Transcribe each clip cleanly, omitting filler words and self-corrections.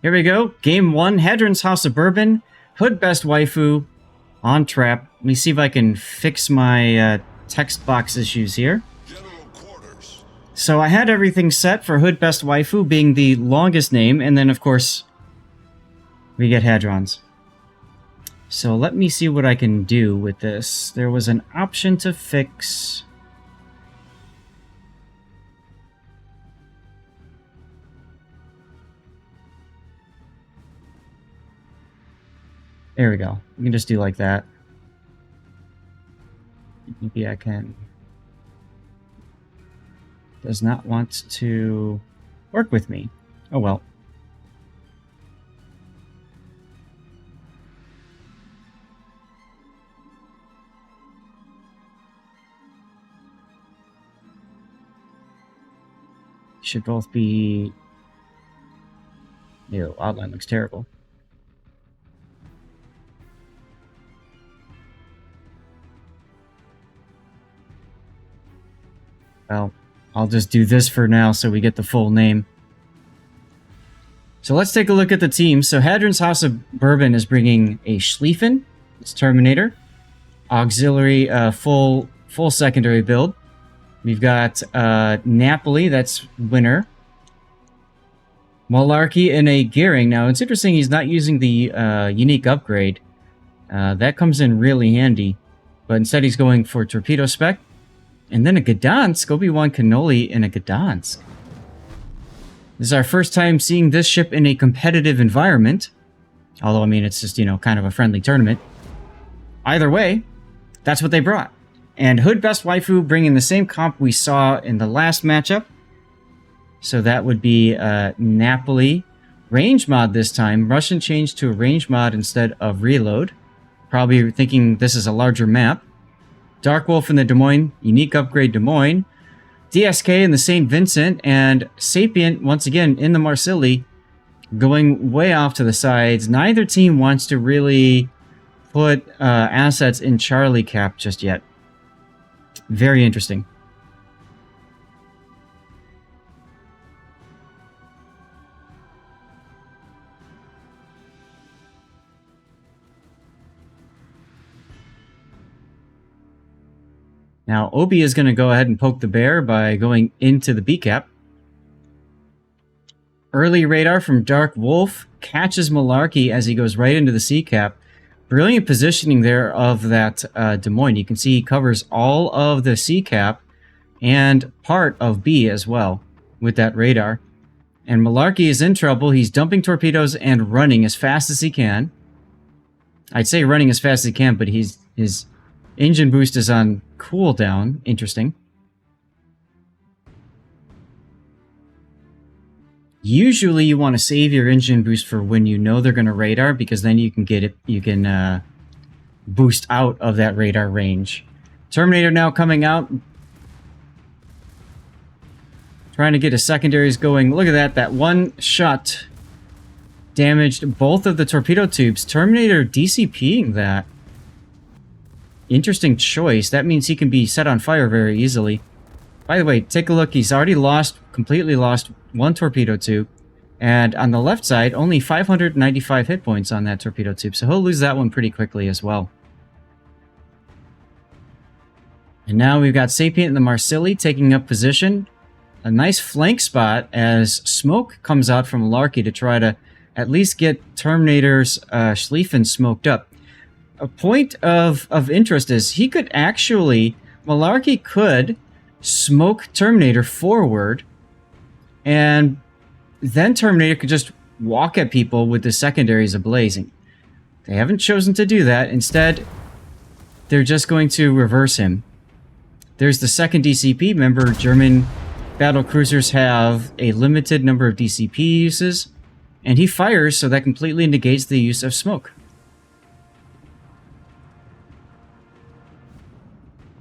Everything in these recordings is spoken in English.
Here we go. Game 1, Hadron's House of Bourbon, HOODBESTWAIFU on trap. Let me see if I can fix my text box issues here. So I had everything set for HOODBESTWAIFU being the longest name, and then of course we get Hadron's. So let me see what I can do with this. There was an option to fix. There we go. We can just do like that. Maybe I can. Does not want to work with me. Oh well. Should both be... Ew, outline looks terrible. Well, I'll just do this for now so we get the full name. So let's take a look at the team. So Hadron's House of Bourbon is bringing a Schlieffen, it's Terminator, auxiliary, full secondary build. We've got Napoli, that's winner. Malarkey and a Gearing. Now it's interesting he's not using the unique upgrade. That comes in really handy. But instead he's going for Torpedo Spec. And then a Gdansk, Obi-Wan Kenobi in a Gdansk. This is our first time seeing this ship in a competitive environment. Although, I mean, it's just, you know, kind of a friendly tournament. Either way, that's what they brought. And HOODBESTWAIFU bringing the same comp we saw in the last matchup. So that would be Napoli. Range mod this time. Russian changed to a range mod instead of reload. Probably thinking this is a larger map. Dark Wolf in the Des Moines, unique upgrade Des Moines, DSK in the St. Vincent, and Sapient, once again, in the Marsilli, going way off to the sides. Neither team wants to really put assets in Charlie Cap just yet. Very interesting. Now, Obi is going to go ahead and poke the bear by going into the B-cap. Early radar from Dark Wolf catches Malarkey as he goes right into the C-cap. Brilliant positioning there of that Des Moines. You can see he covers all of the C-cap and part of B as well with that radar. And Malarkey is in trouble. He's dumping torpedoes and running as fast as he can. I'd say running as fast as he can, but his engine boost is on cooldown. Interesting. Usually you want to save your engine boost for when you know they're going to radar, because then you can get it. You can boost out of that radar range. Terminator now coming out, trying to get his secondaries going. Look at that! That one shot damaged both of the torpedo tubes. Terminator DCPing that. Interesting choice. That means he can be set on fire very easily. By the way, take a look. He's already completely lost one torpedo tube. And on the left side, only 595 hit points on that torpedo tube. So he'll lose that one pretty quickly as well. And now we've got Sapient and the Marsilli taking up position. A nice flank spot as smoke comes out from Malarkey to try to at least get Terminator's Schlieffen smoked up. A point of interest is he could actually... Malarkey could smoke Terminator forward, and then Terminator could just walk at people with the secondaries ablazing. They haven't chosen to do that. Instead, they're just going to reverse him. There's the second DCP. Remember, German battle cruisers have a limited number of DCP uses, and he fires, so that completely negates the use of smoke.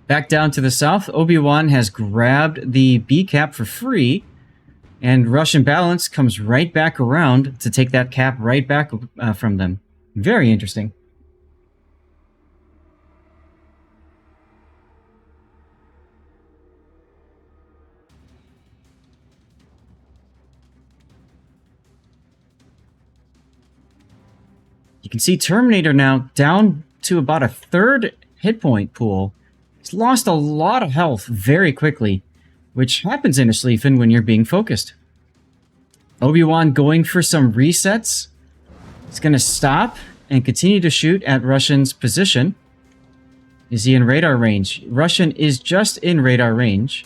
Back down to the south, Obi-Wan has grabbed the B-cap for free, and Russian Balance comes right back around to take that cap right back from them. Very interesting. You can see Terminator now down to about a third hit point pool. He's lost a lot of health very quickly, which happens in a Schlieffen when you're being focused. Obi-Wan going for some resets. He's going to stop and continue to shoot at Russian's position. Is he in radar range? Russian is just in radar range.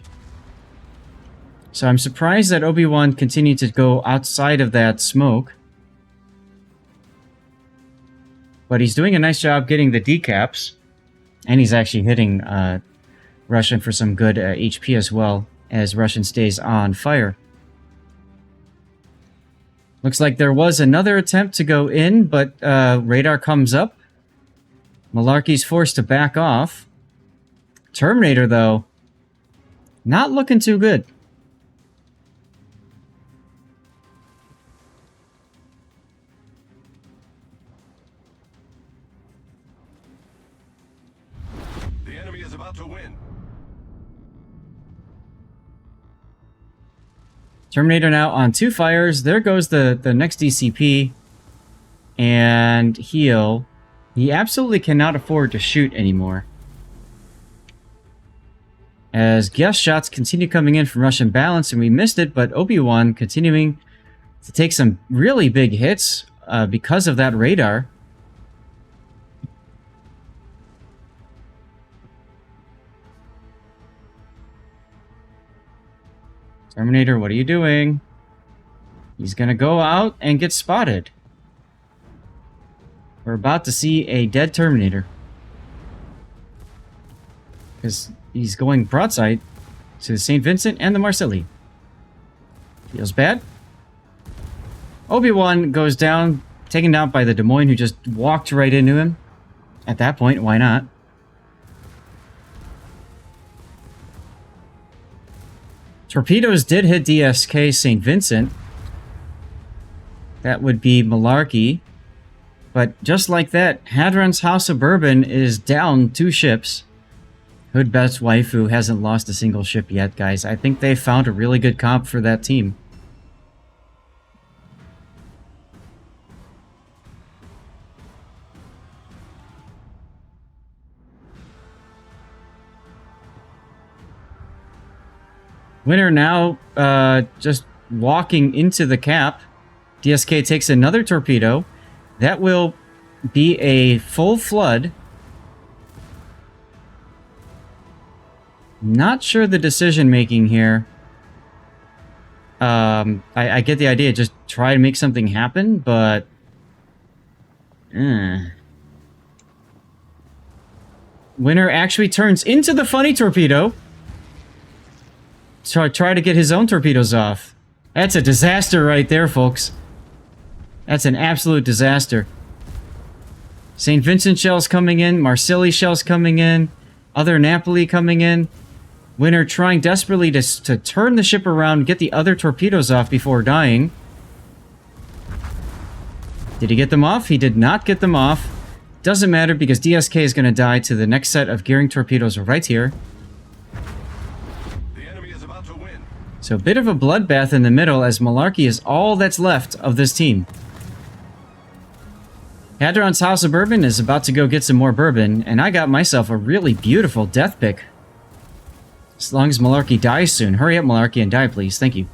So I'm surprised that Obi-Wan continued to go outside of that smoke. But he's doing a nice job getting the decaps. And he's actually hitting Russian for some good HP as well, as Russian stays on fire. Looks like there was another attempt to go in, but radar comes up. Malarkey's forced to back off. Terminator, though, not looking too good. The enemy is about to win. Terminator now on 2 fires. There goes the next DCP. And heal. He absolutely cannot afford to shoot anymore. As guest shots continue coming in from Russian balance, and we missed it, but Obi-Wan continuing to take some really big hits because of that radar. Terminator, what are you doing? He's gonna go out and get spotted. We're about to see a dead Terminator. Because he's going broadside to the St. Vincent and the Marcelli. Feels bad. Obi-Wan goes down, taken down by the Des Moines, who just walked right into him. At that point, why not? Torpedoes did hit DSK St. Vincent. That would be Malarkey. But just like that, Hadron's House of Bourbon is down 2 ships. HOODBESTWAIFU hasn't lost a single ship yet, guys. I think they found a really good comp for that team. Winner now just walking into the cap. DSK takes another torpedo. That will be a full flood. Not sure the decision making here. I get the idea, just try to make something happen, but Winner actually turns into the funny torpedo. Try to get his own torpedoes off. That's a disaster right there, folks. That's an absolute disaster. St. Vincent shells coming in, Marsilli shells coming in, other Napoli coming in. Winner trying desperately to turn the ship around, get the other torpedoes off before dying. Did he get them off? He did not get them off. Doesn't matter because DSK is going to die to the next set of gearing torpedoes right here. The enemy is about to win. So a bit of a bloodbath in the middle as Malarkey is all that's left of this team. Hadron's House of Bourbon is about to go get some more bourbon, and I got myself a really beautiful death pick. As long as Malarkey dies soon. Hurry up, Malarkey, and die, please. Thank you.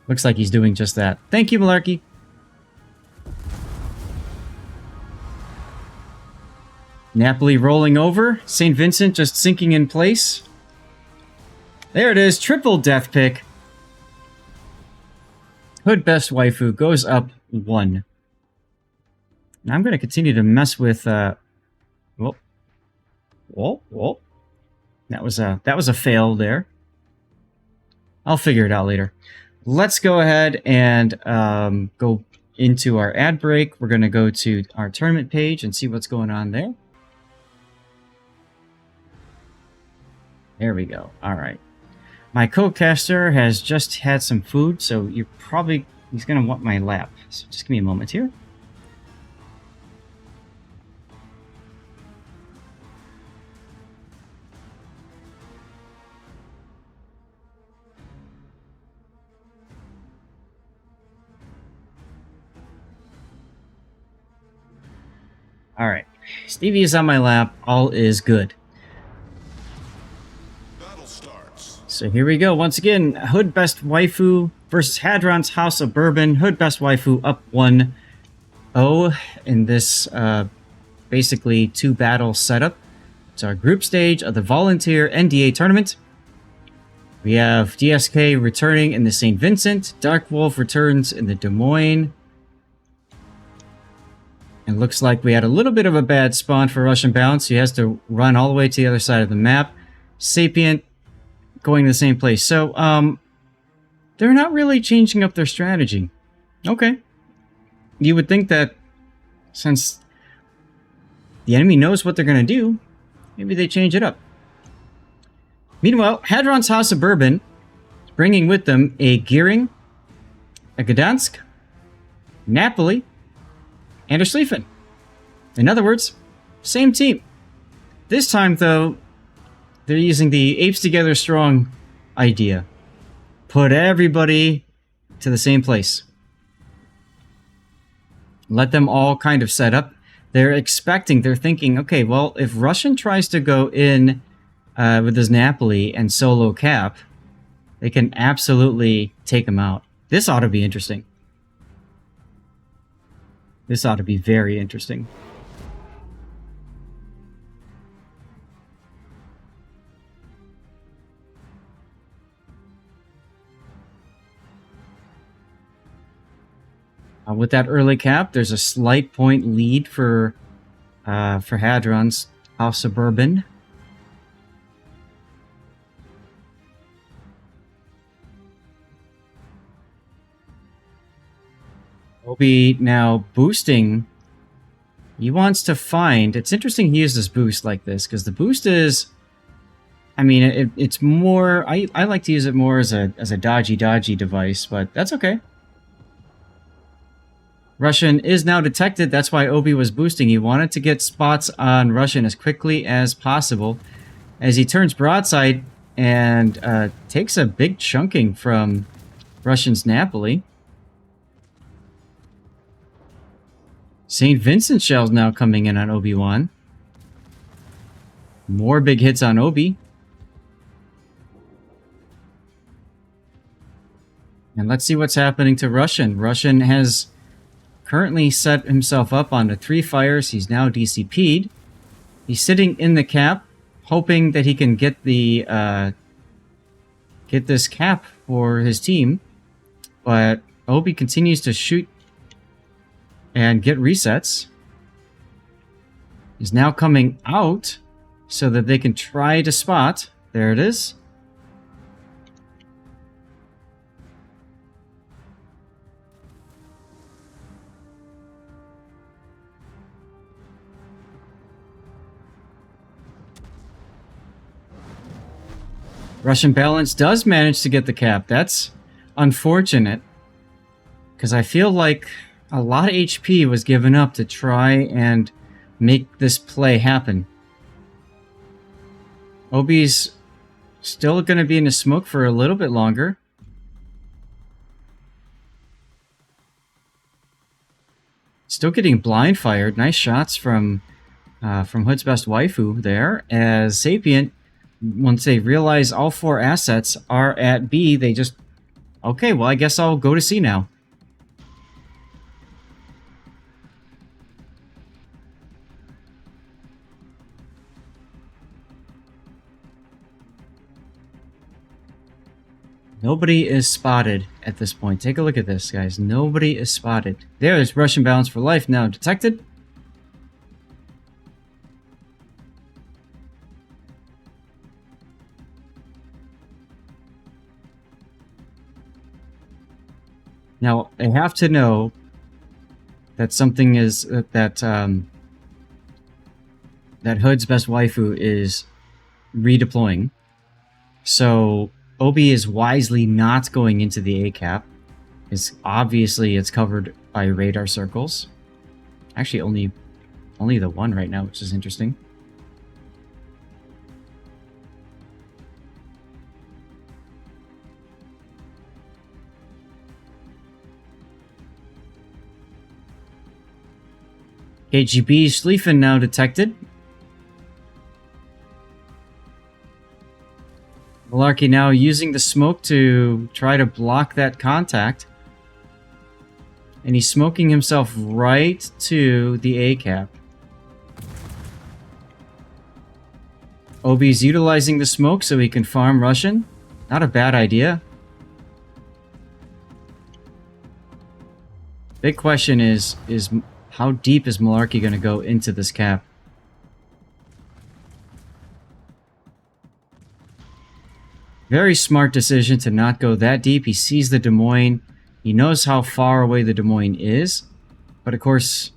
Looks like he's doing just that. Thank you, Malarkey. Napoli rolling over. St. Vincent just sinking in place. There it is. Triple death pick. HOODBESTWAIFU goes up 1. Now I'm going to continue to mess with... Whoa. That was a fail there. I'll figure it out later. Let's go ahead and go into our ad break. We're going to go to our tournament page and see what's going on there. There we go. All right. My co-caster has just had some food, so he's going to want my lap. So just give me a moment here. Alright. Stevie is on my lap. All is good. Battle starts. So here we go. Once again, HOODBESTWAIFU versus HADRON'S House of Bourbon. HOODBESTWAIFU up 1-0 in this basically two-battle setup. It's our group stage of the Volunteer NDA tournament. We have DSK returning in the St. Vincent. Dark Wolf returns in the Des Moines. It looks like we had a little bit of a bad spawn for Russian Balance. He has to run all the way to the other side of the map. Sapient going to the same place. So, they're not really changing up their strategy. Okay. You would think that since the enemy knows what they're going to do, maybe they change it up. Meanwhile, Hadron's House of Bourbon is bringing with them a Gearing, a Gdansk, Napoli, and a Schlieffen. In other words, same team. This time, though, they're using the Apes Together Strong idea. Put everybody to the same place. Let them all kind of set up. They're thinking, okay, well, if Russian tries to go in with his Napoli and solo cap, they can absolutely take him out. This ought to be interesting. This ought to be very interesting. With that early cap, there's a slight point lead for Hadron's House of Bourbon. Obi now boosting. He wants to find... It's interesting he uses boost like this, because the boost is... I mean, it's more... I like to use it more as a dodgy device, but that's okay. Russian is now detected. That's why Obi was boosting. He wanted to get spots on Russian as quickly as possible. As he turns broadside and takes a big chunking from Russian's Napoli. St. Vincent shells now coming in on Obi-Wan. More big hits on Obi. And let's see what's happening to Russian. Russian has currently set himself up onto 3 fires. He's now DCP'd. He's sitting in the cap, hoping that he can get the get this cap for his team. But Obi continues to shoot and get resets. Is now coming out so that they can try to spot. There it is. Russian Balance does manage to get the cap. That's unfortunate, because I feel like a lot of HP was given up to try and make this play happen. Obi's still going to be in the smoke for a little bit longer. Still getting blind fired. Nice shots from Hood's Best Waifu there. As Sapient, once they realize all 4 assets are at B, they just... Okay, well, I guess I'll go to C now. Nobody is spotted at this point. Take a look at this, guys. Nobody is spotted. There's Russian Balance for Life now detected. Now, I have to know that something is... that Hood's Best Waifu is redeploying. So... Obi is wisely not going into the A cap. Obviously it's covered by radar circles. Actually, only the one right now, which is interesting. KGB Schlieffen now detected. Malarkey now using the smoke to try to block that contact. And he's smoking himself right to the A-cap. Obi's utilizing the smoke so he can farm Russian. Not a bad idea. Big question is how deep is Malarkey going to go into this cap? Very smart decision to not go that deep. He sees the Des Moines. He knows how far away the Des Moines is. But of course,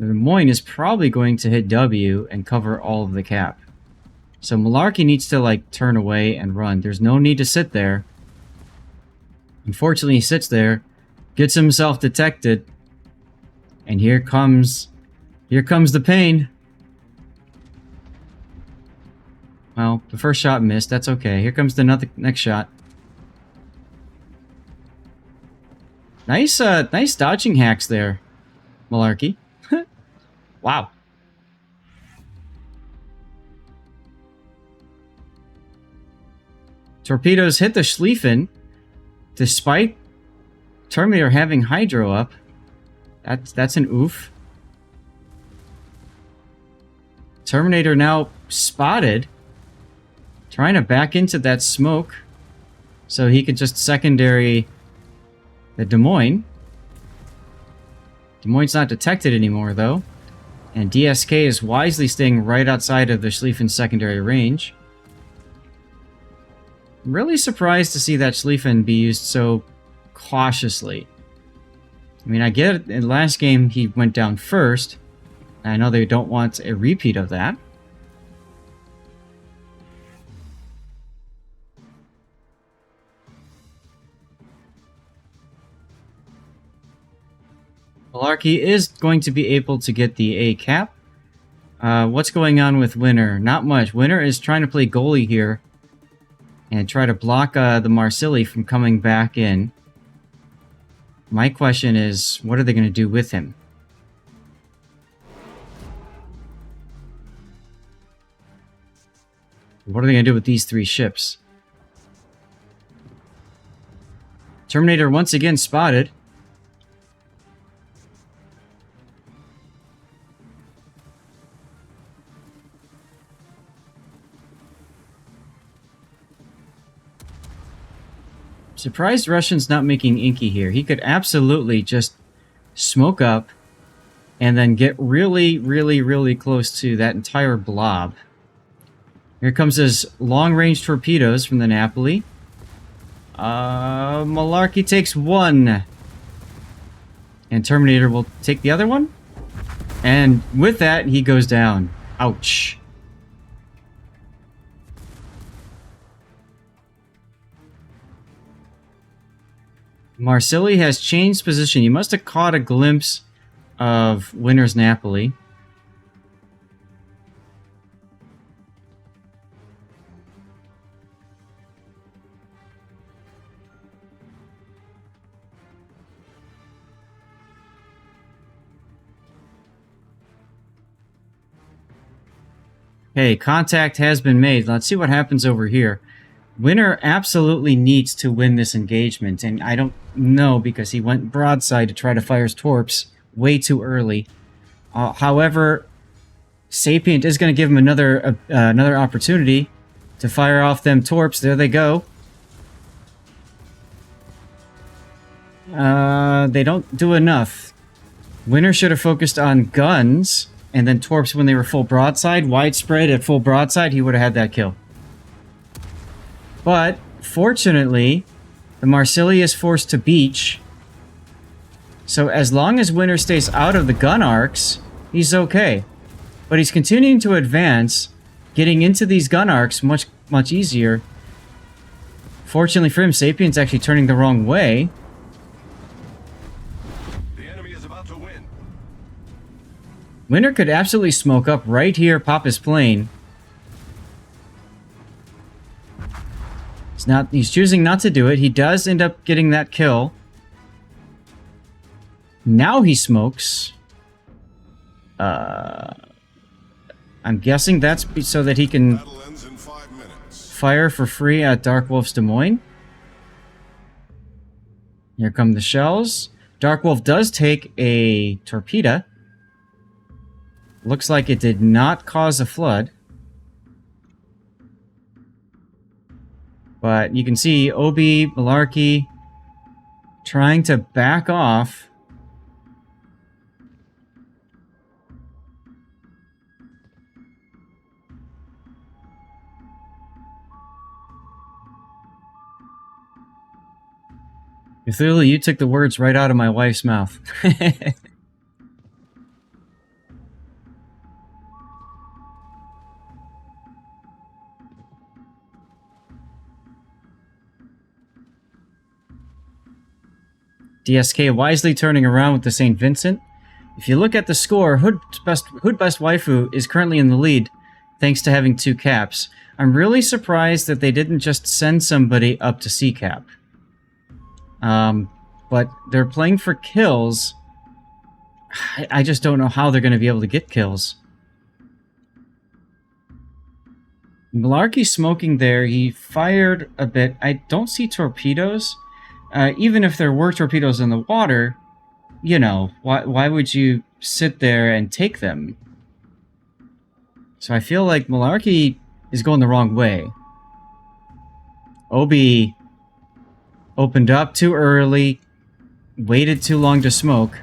the Des Moines is probably going to hit W and cover all of the cap. So Malarkey needs to, like, turn away and run. There's no need to sit there. Unfortunately, he sits there, gets himself detected, and here comes the pain. Well, the first shot missed. That's okay. Here comes the next shot. Nice dodging hacks there, Malarkey. Wow. Torpedoes hit the Schlieffen, despite Terminator having Hydro up. That's an oof. Terminator now spotted, trying to back into that smoke so he could just secondary the Des Moines. Des Moines not detected anymore, though. And DSK is wisely staying right outside of the Schlieffen's secondary range. I'm really surprised to see that Schlieffen be used so cautiously. I mean, I get it. In the last game, he went down first. I know they don't want a repeat of that. Malarkey is going to be able to get the A cap. What's going on with Winner? Not much. Winner is trying to play goalie here and try to block the Marsili from coming back in. My question is, what are they going to do with him? What are they going to do with these three ships? Terminator once again spotted. Surprised Russian's not making Inky here. He could absolutely just smoke up and then get really, really, really close to that entire blob. Here comes his long-range torpedoes from the Napoli. Malarkey takes one. And Terminator will take the other one. And with that, he goes down. Ouch. Marsili has changed position. You must have caught a glimpse of Winner's Napoli. Hey, contact has been made. Let's see what happens over here. Winner absolutely needs to win this engagement, and I don't know because he went broadside to try to fire his torps way too early. However, Sapient is going to give him another opportunity to fire off them torps. There they go. They don't do enough. Winner should have focused on guns and then torps when they were full broadside. Widespread at full broadside, he would have had that kill. But, fortunately, the Marsili is forced to beach. So as long as Winner stays out of the gun arcs, he's okay. But he's continuing to advance, getting into these gun arcs much, much easier. Fortunately for him, Sapien's actually turning the wrong way. The enemy is about to win. Winner could absolutely smoke up right here, pop his plane. He's choosing not to do it. He does end up getting that kill. Now he smokes. I'm guessing that's so that he can Battle ends in 5 minutes. fire for free at Dark Wolf's Des Moines. Here come the shells. Dark Wolf does take a torpedo. Looks like it did not cause a flood. But you can see Obi, Malarkey trying to back off. Cthulhu, you took the words right out of my wife's mouth. DSK wisely turning around with the St. Vincent. If you look at the score, HOODBESTWAIFU is currently in the lead, thanks to having 2 caps. I'm really surprised that they didn't just send somebody up to C-cap. But they're playing for kills. I just don't know how they're going to be able to get kills. Malarkey smoking there. He fired a bit. I don't see torpedoes. Even if there were torpedoes in the water, you know, why would you sit there and take them? So I feel like Malarkey is going the wrong way. Obi opened up too early, waited too long to smoke,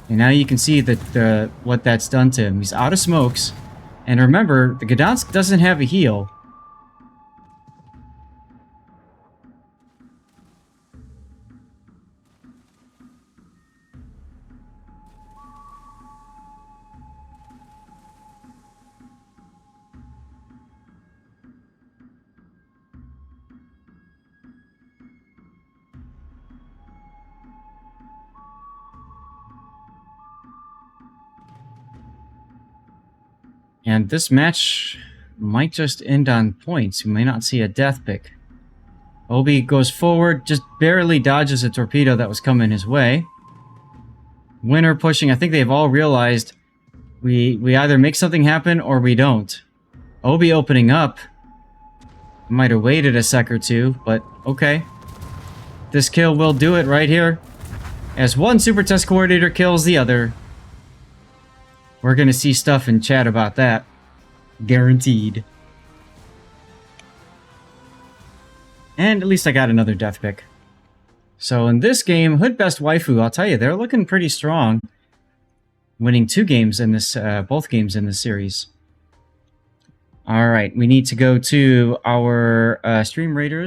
and now you can see that what that's done to him. He's out of smokes, and remember, the Gdansk doesn't have a heal. And this match might just end on points. We may not see a death pick. Obi goes forward, just barely dodges a torpedo that was coming his way. Winner pushing. I think they've all realized we either make something happen or we don't. Obi opening up. Might have waited a sec or two, but okay. This kill will do it right here. As one Super Test Coordinator kills the other. We're going to see stuff in chat about that. Guaranteed. And at least I got another death pick. So in this game, HOODBESTWAIFU, I'll tell you, they're looking pretty strong. Winning 2 games in this, both games in this series. Alright, we need to go to our Stream Raiders.